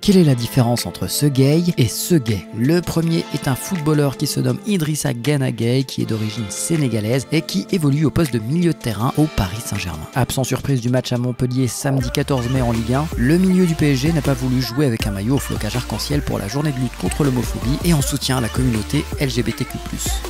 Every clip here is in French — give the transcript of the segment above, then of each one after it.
Quelle est la différence entre ce gay et ce gay? Le premier est un footballeur qui se nomme Idrissa Gana Gueye, qui est d'origine sénégalaise et qui évolue au poste de milieu de terrain au Paris Saint-Germain. Absent surprise du match à Montpellier samedi 14 mai en Ligue 1, le milieu du PSG n'a pas voulu jouer avec un maillot au flocage arc-en-ciel pour la journée de lutte contre l'homophobie et en soutien à la communauté LGBTQ+.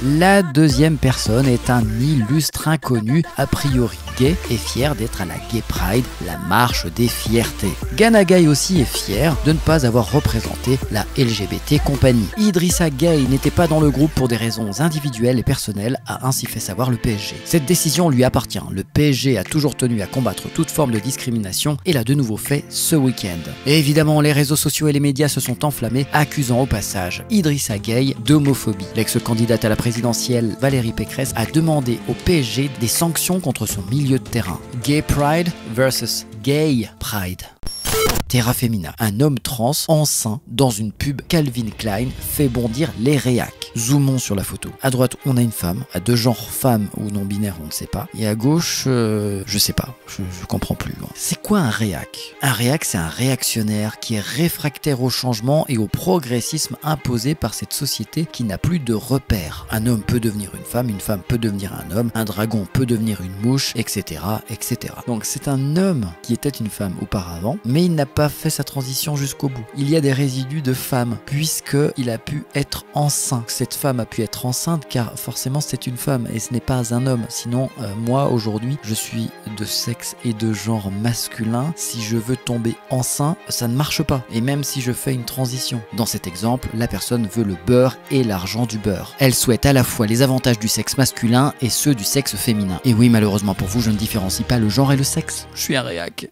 La deuxième personne est un illustre inconnu, a priori gay, et fier d'être à la Gay Pride, la marche des fiertés. Gana Gueye aussi est fier de ne pas avoir représenté la LGBT compagnie. Idrissa Gueye n'était pas dans le groupe pour des raisons individuelles et personnelles, a ainsi fait savoir le PSG. Cette décision lui appartient. Le PSG a toujours tenu à combattre toute forme de discrimination et l'a de nouveau fait ce week-end. Et évidemment, les réseaux sociaux et les médias se sont enflammés, accusant au passage Idrissa Gueye d'homophobie. L'ex-candidate à la présidentielle Valérie Pécresse a demandé au PSG des sanctions contre son milieu de terrain. Gay Pride versus Gay Pride. Terra Femina, un homme trans enceint dans une pub Calvin Klein fait bondir les réacs. Zoomons sur la photo. À droite, on a une femme, à deux genres femme ou non binaire, on ne sait pas. Et à gauche, je sais pas, je comprends plus. C'est quoi un réac? Un réac, c'est un réactionnaire qui est réfractaire au changement et au progressisme imposé par cette société qui n'a plus de repères. Un homme peut devenir une femme peut devenir un homme, un dragon peut devenir une mouche, etc., etc. Donc c'est un homme qui était une femme auparavant, mais il n'a pas fait sa transition jusqu'au bout. Il y a des résidus de femme, puisqu'il a pu être enceint. Cette femme a pu être enceinte car forcément c'est une femme et ce n'est pas un homme. Sinon, moi aujourd'hui, je suis de sexe et de genre masculin. Si je veux tomber enceint, ça ne marche pas. Et même si je fais une transition. Dans cet exemple, la personne veut le beurre et l'argent du beurre. Elle souhaite à la fois les avantages du sexe masculin et ceux du sexe féminin. Et oui, malheureusement pour vous, je ne différencie pas le genre et le sexe. Je suis un réac.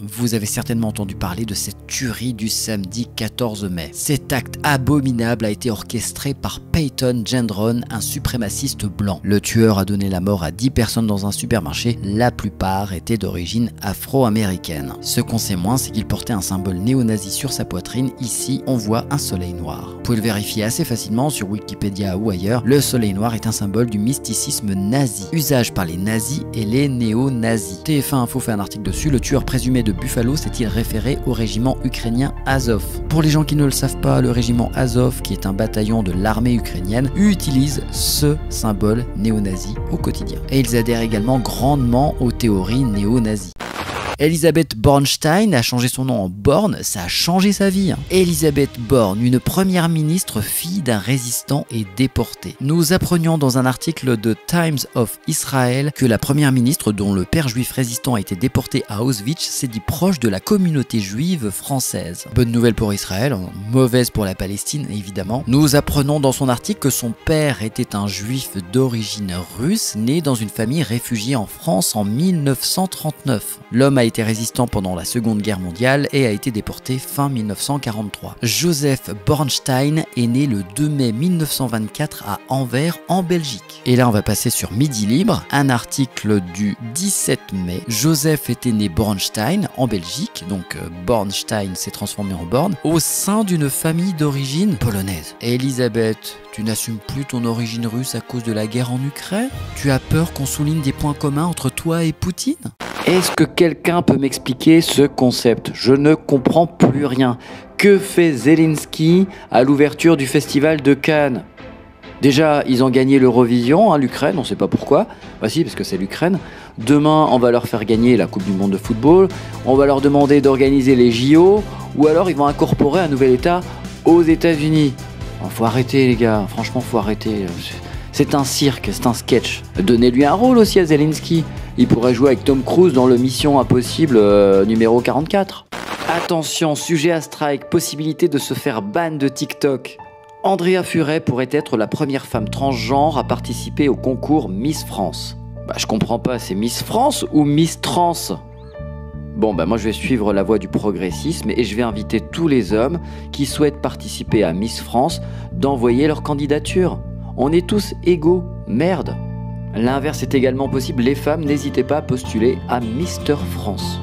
Vous avez certainement entendu parler de cette tuerie du samedi 14 mai. Cet acte abominable a été orchestré par Peyton Gendron, un suprémaciste blanc. Le tueur a donné la mort à 10 personnes dans un supermarché, la plupart étaient d'origine afro-américaine. Ce qu'on sait moins, c'est qu'il portait un symbole néo-nazi sur sa poitrine. Ici, on voit un soleil noir. Vous pouvez le vérifier assez facilement sur Wikipédia ou ailleurs. Le soleil noir est un symbole du mysticisme nazi, usage par les nazis et les néo-nazis. TF1 Info fait un article dessus. Le tueur présumé de Buffalo s'est-il référé au régiment ukrainien Azov. Pour les gens qui ne le savent pas, le régiment Azov, qui est un bataillon de l'armée ukrainienne, utilise ce symbole néo-nazi au quotidien. Et ils adhèrent également grandement aux théories néo-nazies. Elisabeth Bornstein a changé son nom en Born, ça a changé sa vie. Elisabeth Born, une première ministre fille d'un résistant, est déportée. Nous apprenions dans un article de Times of Israel que la première ministre, dont le père juif résistant a été déporté à Auschwitz, s'est dit proche de la communauté juive française. Bonne nouvelle pour Israël, mauvaise pour la Palestine évidemment. Nous apprenons dans son article que son père était un juif d'origine russe, né dans une famille réfugiée en France en 1939. L'homme a été résistant pendant la Seconde Guerre mondiale et a été déporté fin 1943. Joseph Bornstein est né le 2 mai 1924 à Anvers en Belgique. Et là on va passer sur Midi Libre, un article du 17 mai. Joseph était né Bornstein en Belgique, donc Bornstein s'est transformé en Born, au sein d'une famille d'origine polonaise. Elisabeth, tu n'assumes plus ton origine russe à cause de la guerre en Ukraine? Tu as peur qu'on souligne des points communs entre toi et Poutine? Est-ce que quelqu'un peut m'expliquer ce concept? Je ne comprends plus rien. Que fait Zelensky à l'ouverture du festival de Cannes? Déjà, ils ont gagné l'Eurovision, l'Ukraine, on ne sait pas pourquoi. Bah si, parce que c'est l'Ukraine. Demain, on va leur faire gagner la Coupe du Monde de football. On va leur demander d'organiser les JO. Ou alors, ils vont incorporer un nouvel État aux États-Unis. Faut arrêter, les gars. Franchement, faut arrêter. C'est un cirque, c'est un sketch. Donnez-lui un rôle aussi à Zelensky. Il pourrait jouer avec Tom Cruise dans le Mission Impossible numéro 44. Attention, sujet à strike, possibilité de se faire ban de TikTok. Andrea Furet pourrait être la première femme transgenre à participer au concours Miss France. Bah je comprends pas, c'est Miss France ou Miss Trans? Bon bah moi je vais suivre la voie du progressisme et je vais inviter tous les hommes qui souhaitent participer à Miss France d'envoyer leur candidature. On est tous égaux, merde. L'inverse est également possible, les femmes n'hésitez pas à postuler à Mister France.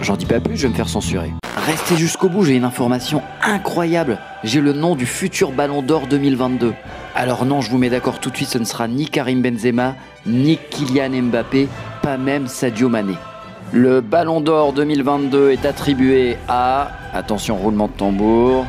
J'en dis pas plus, je vais me faire censurer. Restez jusqu'au bout, j'ai une information incroyable. J'ai le nom du futur Ballon d'Or 2022. Alors non, je vous mets d'accord tout de suite, ce ne sera ni Karim Benzema, ni Kylian Mbappé, pas même Sadio Mané. Le Ballon d'Or 2022 est attribué à, attention roulement de tambour,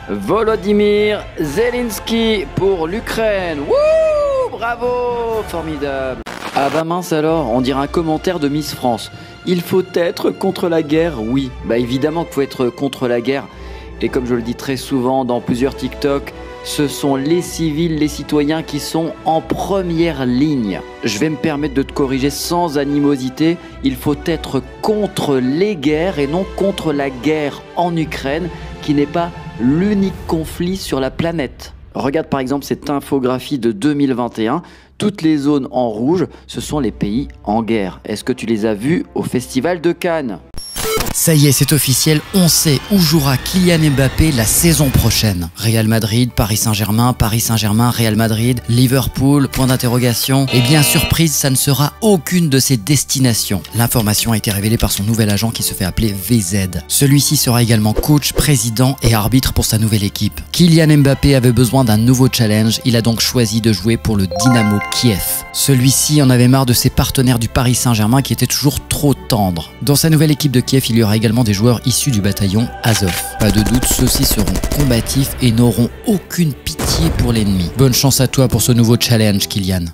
Volodymyr Zelensky pour l'Ukraine. Wouh, bravo, formidable. Ah bah mince alors, on dirait un commentaire de Miss France. Il faut être contre la guerre, oui. Bah évidemment qu'il faut être contre la guerre. Et comme je le dis très souvent dans plusieurs TikTok, ce sont les civils, les citoyens qui sont en première ligne. Je vais me permettre de te corriger sans animosité. Il faut être contre les guerres et non contre la guerre en Ukraine, qui n'est pas l'unique conflit sur la planète. Regarde par exemple cette infographie de 2021. Toutes les zones en rouge, ce sont les pays en guerre. Est-ce que tu les as vus au Festival de Cannes ? Ça y est, c'est officiel, on sait où jouera Kylian Mbappé la saison prochaine. Real Madrid, Paris Saint-Germain, Real Madrid, Liverpool, point d'interrogation. Et bien surprise, ça ne sera aucune de ces destinations. L'information a été révélée par son nouvel agent qui se fait appeler VZ. Celui-ci sera également coach, président et arbitre pour sa nouvelle équipe. Kylian Mbappé avait besoin d'un nouveau challenge, il a donc choisi de jouer pour le Dynamo Kiev. Celui-ci en avait marre de ses partenaires du Paris Saint-Germain qui étaient toujours trop tendres. Dans sa nouvelle équipe de Kiev, il y aura également des joueurs issus du bataillon Azov. Pas de doute, ceux-ci seront combatifs et n'auront aucune pitié pour l'ennemi. Bonne chance à toi pour ce nouveau challenge, Kylian.